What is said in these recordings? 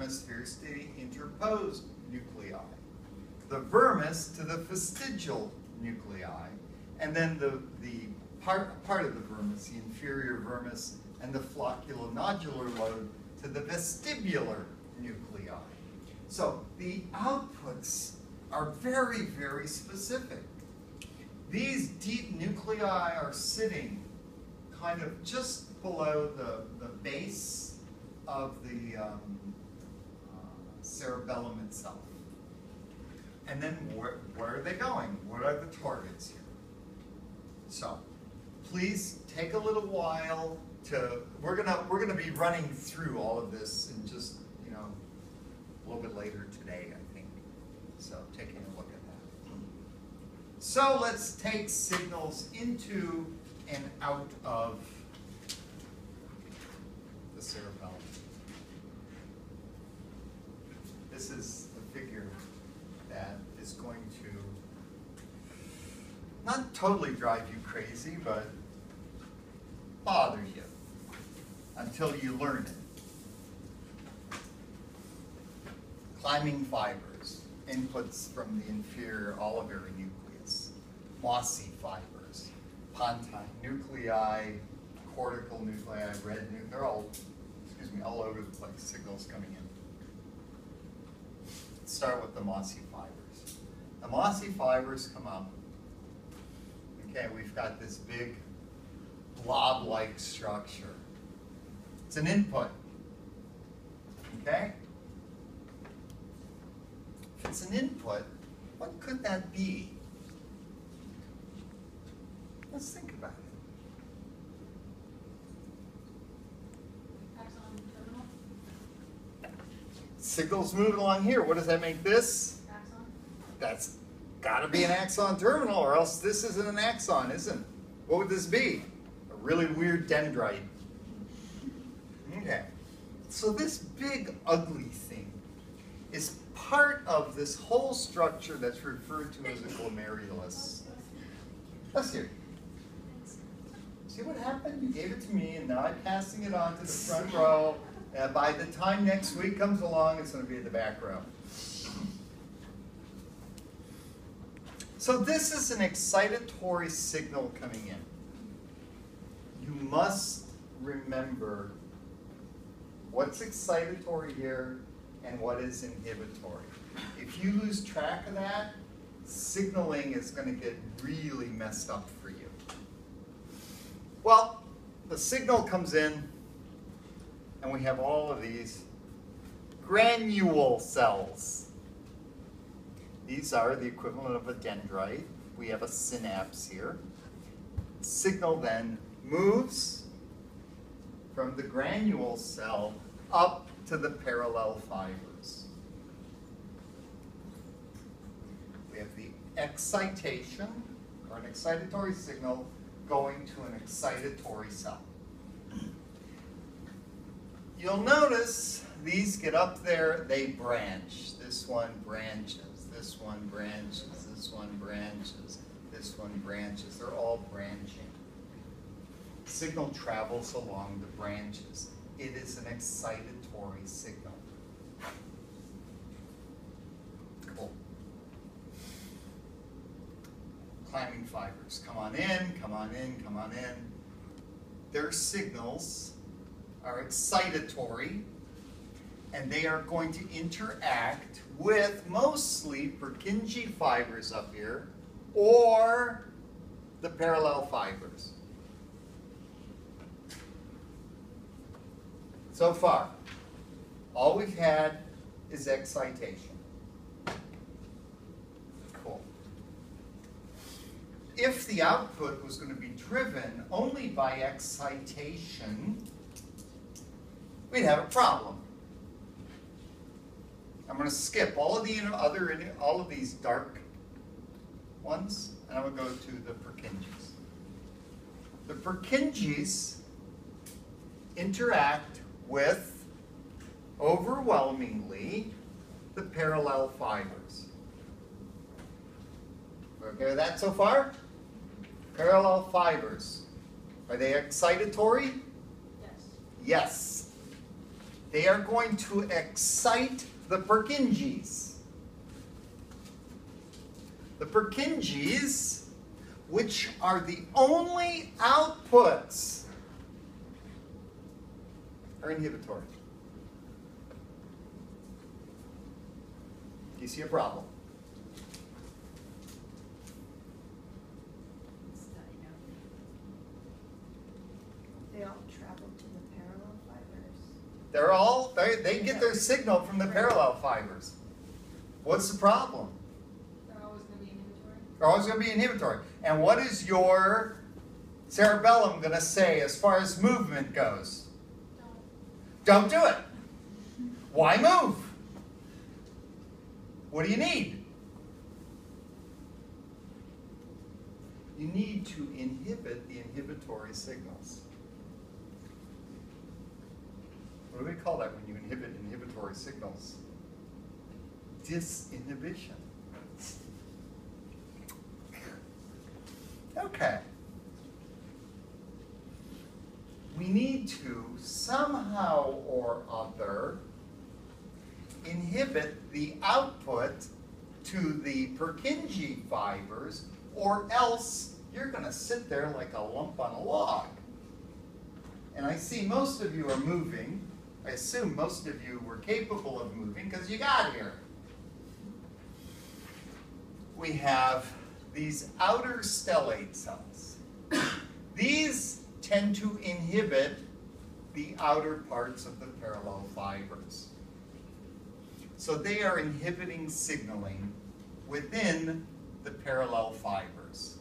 hemispheres to the interposed nuclei. The vermis to the fastigial nuclei, and then the part of the vermis, the inferior vermis, and the flocculonodular lobe to the vestibular nuclei. So the outputs are very, very specific. These deep nuclei are sitting kind of just below the base of the cerebellum itself. And then where are they going? What are the targets here? So please take a little while to, we're gonna be running through all of this in just, a little bit later today, I think. So taking a look at that. So let's take signals into and out of the cerebellum. This is the figure that is going to not totally drive you crazy, but bother you until you learn it. Climbing fibers, inputs from the inferior olivary nucleus, mossy fibers, pontine nuclei, cortical nuclei, red nuclei, they're all, all over the place, signals coming in. Let's start with the mossy fibers. The mossy fibers come up. Okay, we've got this big blob-like structure. It's an input. Okay? If it's an input, what could that be? Let's think about it. Axon terminal. Signal's moving along here. What does that make this? Axon. That's got to be an axon terminal, or else this isn't an axon, isn't it? What would this be? A really weird dendrite. Okay. So this big, ugly thing is part of this whole structure that's referred to as a glomerulus. Let's hear. See what happened? You gave it to me, and now I'm passing it on to the front row. By the time next week comes along, it's going to be in the back row. So this is an excitatory signal coming in. You must remember what's excitatory here and what is inhibitory. If you lose track of that, signaling is going to get really messed up for you. Well, the signal comes in, and we have all of these granule cells. These are the equivalent of a dendrite. We have a synapse here. Signal then moves from the granule cell up to the parallel fibers. We have the excitation, or an excitatory signal, going to an excitatory cell. You'll notice these get up there, they branch. This one branches, this one branches, this one branches, this one branches. They're all branching. Signal travels along the branches. It is an excitatory signal. Cool. Climbing fibers. Come on in, come on in, come on in. Their signals are excitatory, and they are going to interact with mostly Purkinje fibers up here or the parallel fibers. So far, all we've had is excitation. Cool. If the output was going to be driven only by excitation, we'd have a problem. I'm going to skip all of the all of these dark ones, and I'm going to go to the Purkinjes. The Purkinjes interact with, overwhelmingly, the parallel fibers. We're okay with that so far? Parallel fibers. Are they excitatory? Yes. Yes. they are going to excite the Purkinjes. The Purkinjes, which are the only outputs, are inhibitory. Do you see a problem? They all travel to the parallel They fibers. get their signal from the parallel fibers. What's the problem? They're always going to be inhibitory. They're always going to be inhibitory. And what is your cerebellum going to say as far as movement goes? Don't do it. Why move? What do you need? You need to inhibit the inhibitory signals. What do we call that when you inhibit inhibitory signals? Disinhibition. Okay. We need to somehow or other inhibit the output to the Purkinje fibers, or else you're going to sit there like a lump on a log. And I see most of you are moving. I assume most of you were capable of moving because you got here. We have these outer stellate cells. These tend to inhibit the outer parts of the parallel fibers. So they are inhibiting signaling within the parallel fibers.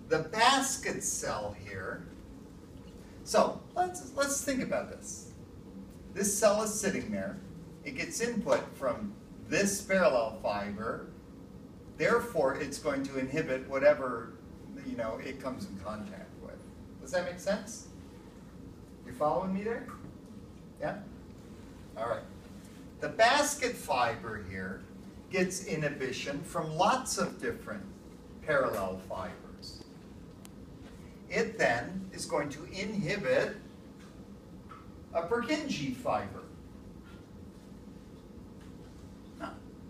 The basket cell here, so let's think about this. This cell is sitting there. It gets input from this parallel fiber. Therefore, it's going to inhibit whatever it comes in contact with. Does that make sense? You following me there? Yeah? All right. The basket fiber here gets inhibition from lots of different parallel fibers. It then is going to inhibit a Purkinje fiber.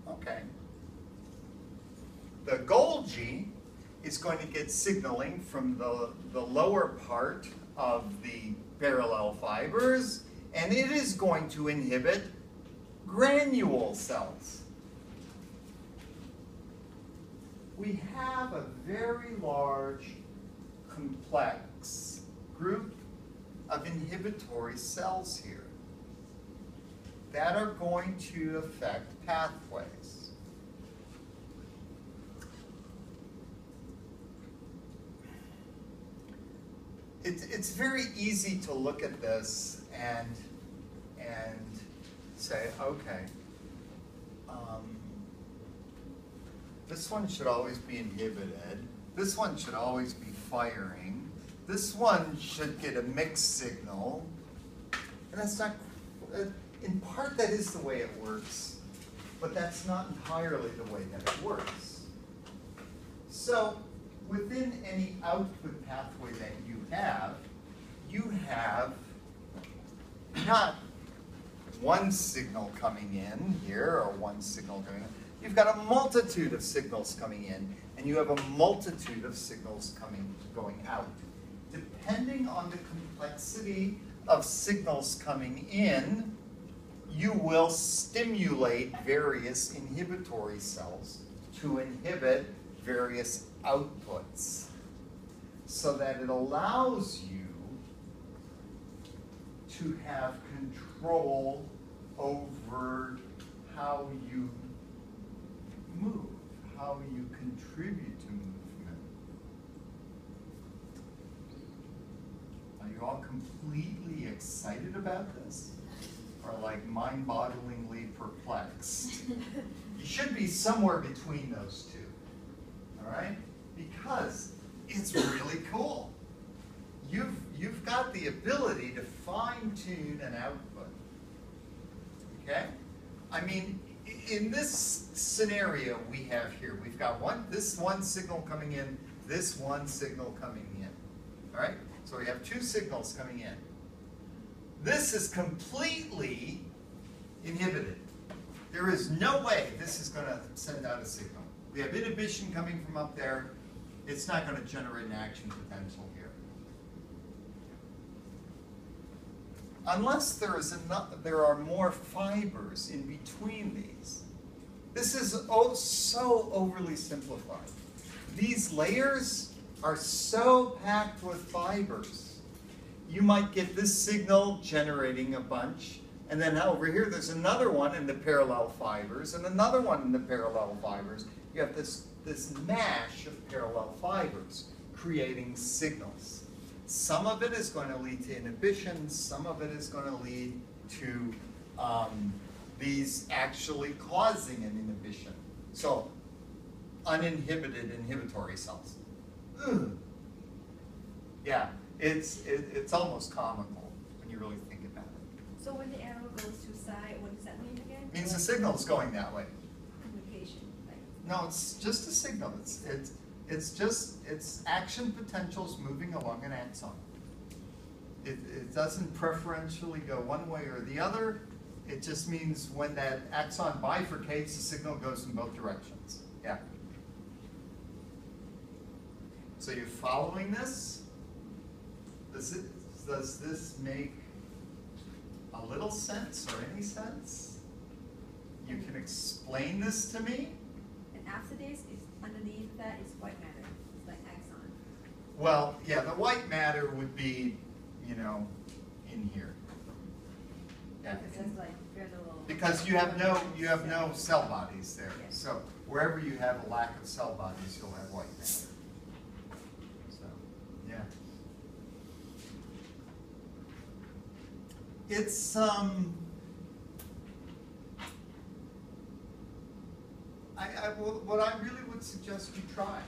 Okay. The Golgi is going to get signaling from the lower part of the parallel fibers, and it is going to inhibit granule cells. We have a very large, complex group of inhibitory cells here that are going to affect pathways. It's very easy to look at this and say, okay, this one should always be inhibited. This one should always be firing. This one should get a mixed signal. And that's not, in part that is the way it works, but that's not entirely the way that it works. So within any output pathway that you have not one signal coming in here or one signal coming in. You've got a multitude of signals coming in, and you have a multitude of signals going out. Depending on the complexity of signals coming in, you will stimulate various inhibitory cells to inhibit various outputs, so that it allows you to have control over how you move, how you contribute to movement. Are you all completely excited about this? Or like mind-bogglingly perplexed? You should be somewhere between those two, all right? Because it's really cool. You've got the ability to fine-tune an output, okay? I mean, in this scenario we have here, we've got this one signal coming in, this one signal coming in, all right? So we have two signals coming in. This is completely inhibited. There is no way this is going to send out a signal. We have inhibition coming from up there. It's not going to generate an action potential here. Unless there are more fibers in between these. This is so overly simplified. These layers are so packed with fibers. You might get this signal generating a bunch, and then over here there's another one in the parallel fibers, and another one in the parallel fibers. You have this mash of parallel fibers creating signals. Some of it is going to lead to inhibition, some of it is going to lead to these actually causing an inhibition. So, uninhibited inhibitory cells. Ugh. Yeah, it's almost comical when you really think about it. So when the arrow goes to side, what does that mean again? It means the signal's going that way. Communication, like. No, it's just a signal. It's action potentials moving along an axon. It doesn't preferentially go one way or the other. It just means when that axon bifurcates, the signal goes in both directions. Yeah. So you're following this? Does this make a little sense or any sense? You can explain this to me? And after this, is underneath that is white matter. It's like axon. Well, yeah, the white matter would be, you know, in here. Yeah. Because that's like very little. Because you have no cell bodies there. Yes. So wherever you have a lack of cell bodies, you'll have white matter. So, yeah. It's what I really would suggest you try,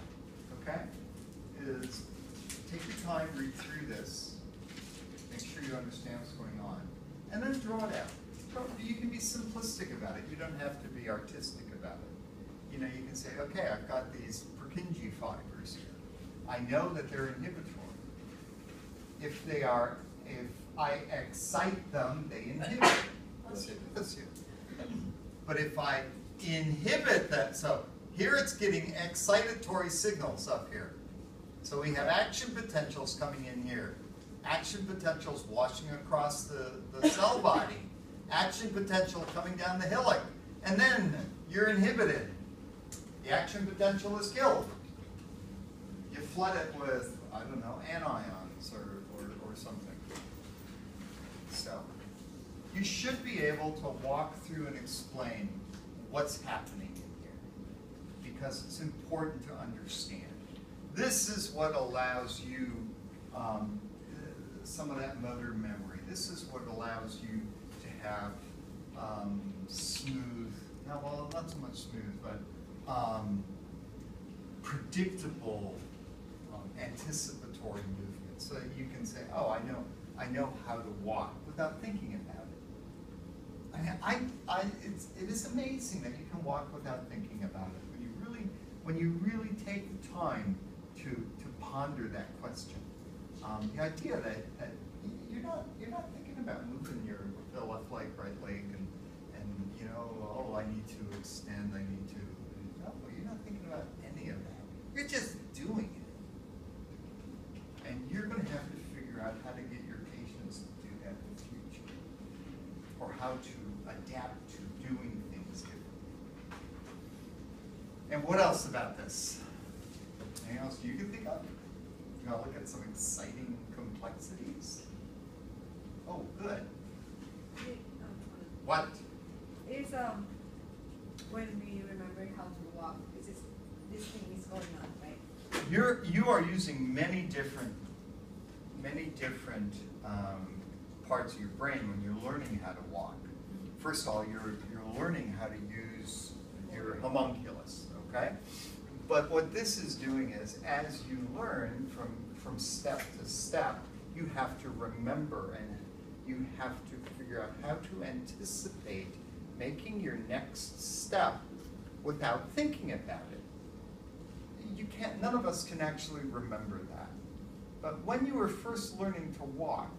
okay, is take your time, read through this, make sure you understand what's going on, and then draw it out. You can be simplistic about it. You don't have to be artistic about it. You know, you can say, okay, I've got these Purkinje fibers here. I know that they're inhibitory. If I excite them, they inhibit. But if I inhibit that, so here it's getting excitatory signals up here. So we have action potentials coming in here. Action potentials washing across the cell body. Action potential coming down the hillock. And then you're inhibited. The action potential is killed. You flood it with, I don't know, anions or something. So you should be able to walk through and explain what's happening in here, because it's important to understand. This is what allows you some of that motor memory. This is what allows you to have smooth, well, not so much smooth, but predictable, anticipatory movement. So you can say, oh, I know how to walk without thinking about it. It is amazing that you can walk without thinking about it when you really take the time to ponder that question. The idea that you're not thinking about moving the left leg, right leg, and you know, oh, I need to extend, I need to. No, you're not thinking about any of that. You're just doing it, and you're going to have to figure out how to get your patients to do that in the future, or how to adapt to doing things differently. And what else about this? Anything else you can think of? You want to look at some exciting complexities? Oh, good. What? It's when we remember how to walk, it's just, this thing is going on, right? You are using many different parts of your brain when you're learning how to walk. First of all, you're learning how to use your homunculus, okay? But what this is doing is, as you learn from step to step, you have to remember and you have to figure out how to anticipate making your next step without thinking about it. You can't, none of us can actually remember that. But when you were first learning to walk,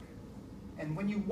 and when you